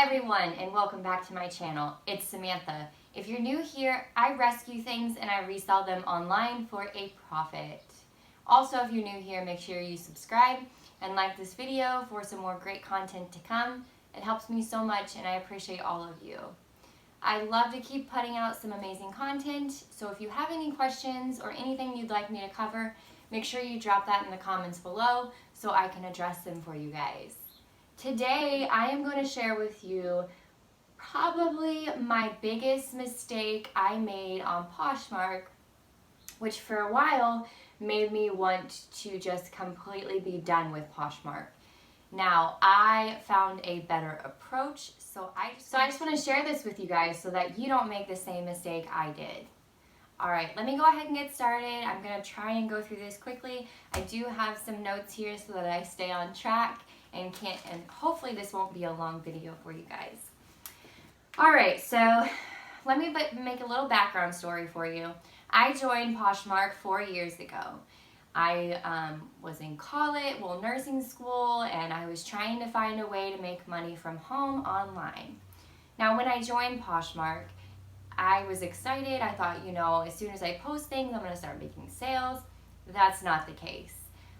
everyone, and welcome back to my channel. It's Samantha. If you're new here, I rescue things and I resell them online for a profit. Also, if you're new here, make sure you subscribe and like this video for some more great content to come. It helps me so much and I appreciate all of you. I love to keep putting out some amazing content, so if you have any questions or anything you'd like me to cover, make sure you drop that in the comments below so I can address them for you guys. Today, I am going to share with you probably my biggest mistake I made on Poshmark, which for a while made me want to just completely be done with Poshmark. Now, I found a better approach, so I just want to share this with you guys so that you don't make the same mistake I did. Alright, let me go ahead and get started. I'm going to try and go through this quickly. I do have some notes here so that I stay on track and hopefully this won't be a long video for you guys. Alright, so let me make a little background story for you. I joined Poshmark 4 years ago. I was in college, nursing school, and I was trying to find a way to make money from home online. Now, when I joined Poshmark, I was excited. I thought, as soon as I post things, I'm going to start making sales. That's not the case.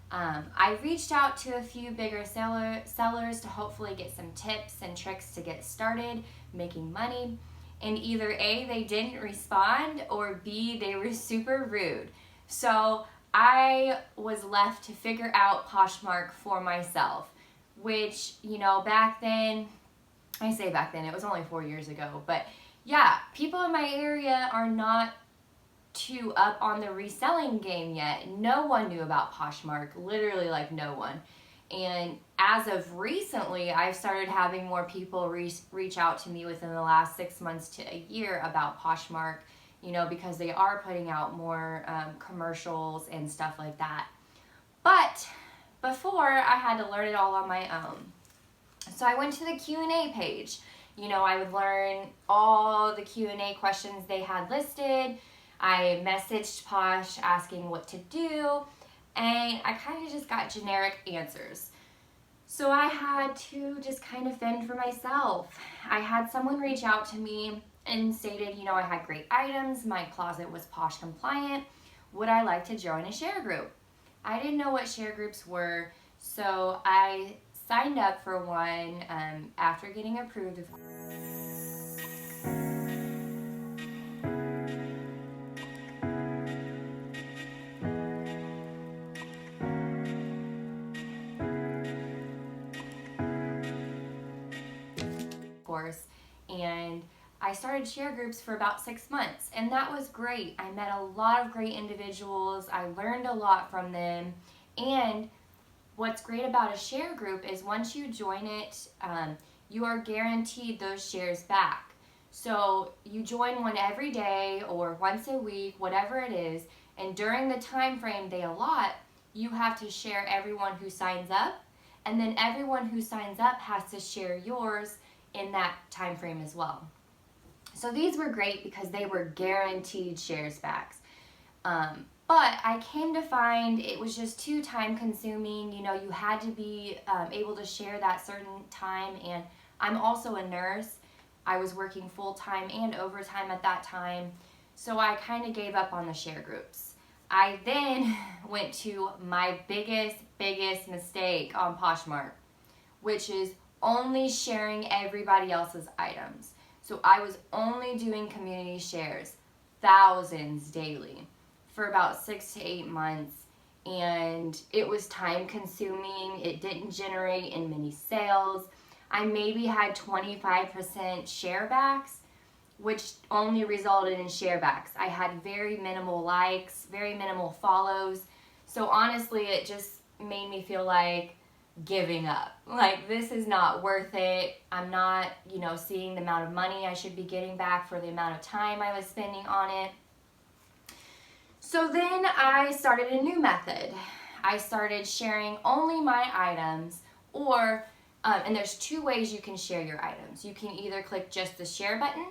I reached out to a few bigger sellers to hopefully get some tips and tricks to get started making money. And either A, they didn't respond, or B, they were super rude. So I was left to figure out Poshmark for myself, which, back then, I say back then, it was only 4 years ago, but yeah, people in my area are not too up on the reselling game yet. No one knew about Poshmark, literally like no one. And as of recently, I've started having more people reach out to me within the last 6 months to a year about Poshmark, because they are putting out more commercials and stuff like that. But before, I had to learn it all on my own. So I went to the Q&A page. I would learn all the Q&A questions they had listed. I messaged Posh asking what to do, and I kind of just got generic answers. So I had to just kind of fend for myself. I had someone reach out to me and stated, I had great items, my closet was Posh compliant, would I like to join a share group? I didn't know what share groups were, so I signed up for one after getting approved. And I started share groups for about 6 months, and that was great. I met a lot of great individuals. I learned a lot from them, and what's great about a share group is once you join it, you are guaranteed those shares back. So you join one every day or once a week, whatever it is, and during the time frame they allot, you have to share everyone who signs up, and then everyone who signs up has to share yours in that time frame as well. So these were great because they were guaranteed shares backs. But I came to find it was just too time consuming. You had to be able to share that certain time, and I'm also a nurse. I was working full-time and overtime at that time, so I kind of gave up on the share groups. I then went to my biggest mistake on Poshmark, which is only sharing everybody else's items. So I was only doing community shares, thousands daily, for about 6 to 8 months, and it was time consuming. It didn't generate in many sales. I maybe had 25% share backs, which only resulted in share backs. I had very minimal likes, very minimal follows, so honestly it just made me feel like giving up. Like, this is not worth it. I'm not, seeing the amount of money I should be getting back for the amount of time I was spending on it. So then I started a new method. I started sharing only my items, or, and there's 2 ways you can share your items. You can either click just the share button,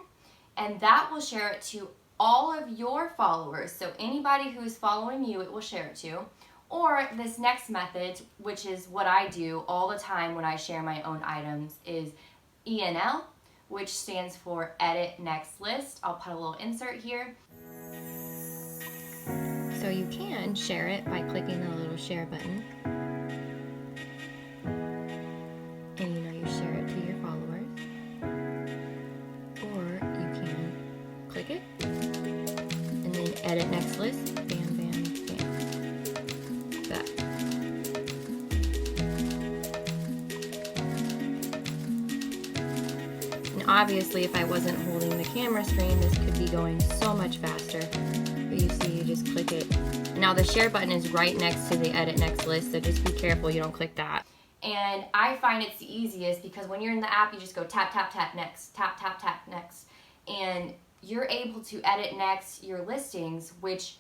and that will share it to all of your followers. So anybody who's following you, it will share it to. Or this next method, which is what I do all the time when I share my own items, is ENL, which stands for Edit Next List. I'll put a little insert here. So you can share it by clicking the little share button. And you share it to your followers. Or you can click it and then edit next list. Bam, bam, bam. That. And obviously, if I wasn't holding the camera screen, this could be going so much faster. But you see, you just click it. Now the share button is right next to the edit next list, so just be careful you don't click that. And I find it's the easiest because when you're in the app, you just go tap, tap, tap, next, tap, tap, tap, next. And you're able to edit next your listings, which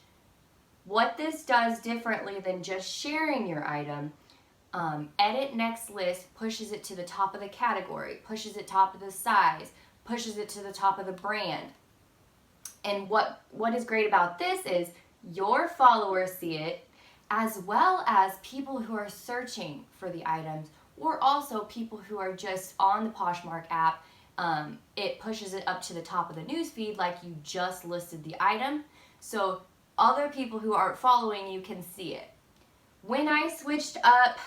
what this does differently than just sharing your item, edit next list pushes it to the top of the category, pushes it top of the size, pushes it to the top of the brand. And what is great about this is your followers see it, as well as people who are searching for the items, or also people who are just on the Poshmark app. It pushes it up to the top of the newsfeed like you just listed the item, so other people who aren't following you can see it. When I switched up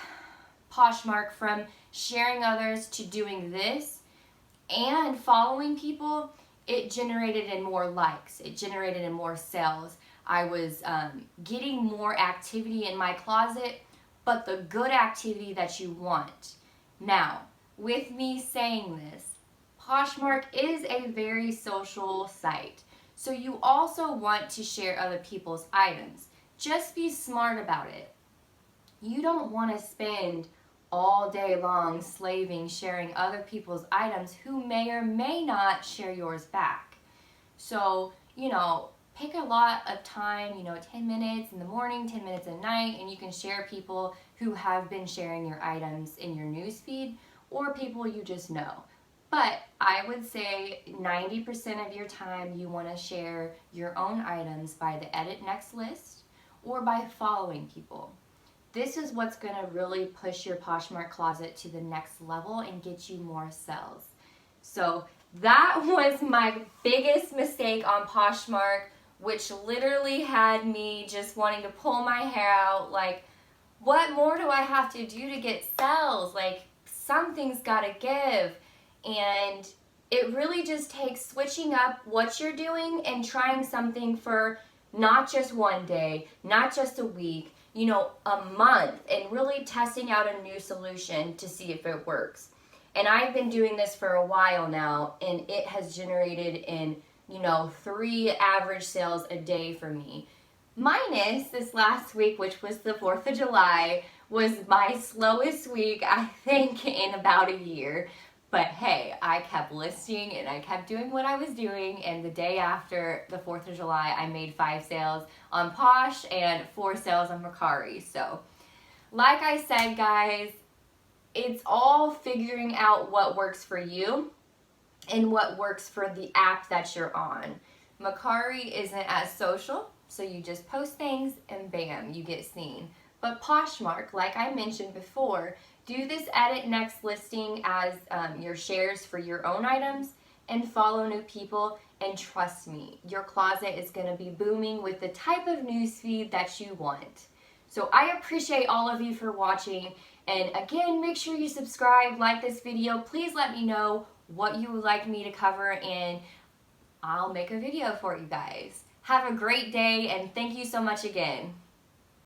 Poshmark from sharing others to doing this and following people, it generated in more likes, it generated in more sales. I was getting more activity in my closet, but the good activity that you want. Now, with me saying this, Poshmark is a very social site, so you also want to share other people's items. Just be smart about it. You don't want to spend all day long slaving sharing other people's items who may or may not share yours back. So, pick a lot of time, 10 minutes in the morning, 10 minutes at night, and you can share people who have been sharing your items in your newsfeed or people you just know. But I would say 90% of your time you want to share your own items by the edit next list or by following people. This is what's going to really push your Poshmark closet to the next level and get you more sales. So that was my biggest mistake on Poshmark, which literally had me just wanting to pull my hair out. Like, what more do I have to do to get sales? Like, something's got to give. And it really just takes switching up what you're doing and trying something for not just one day, not just a week, a month, and really testing out a new solution to see if it works. And I've been doing this for a while now, and it has generated in 3 average sales a day for me. Minus this last week, which was the 4th of July, was my slowest week, I think, in about a year. But hey, I kept listing and I kept doing what I was doing, and the day after the 4th of July, I made 5 sales on Posh and 4 sales on Mercari. So, like I said, guys, it's all figuring out what works for you and what works for the app that you're on. Mercari isn't as social, so you just post things and bam, you get seen. But Poshmark, like I mentioned before, do this edit next listing as your shares for your own items and follow new people, and trust me, your closet is going to be booming with the type of newsfeed that you want. So I appreciate all of you for watching, and again, make sure you subscribe, like this video. Please let me know what you would like me to cover, and I'll make a video for you guys. Have a great day, and thank you so much again.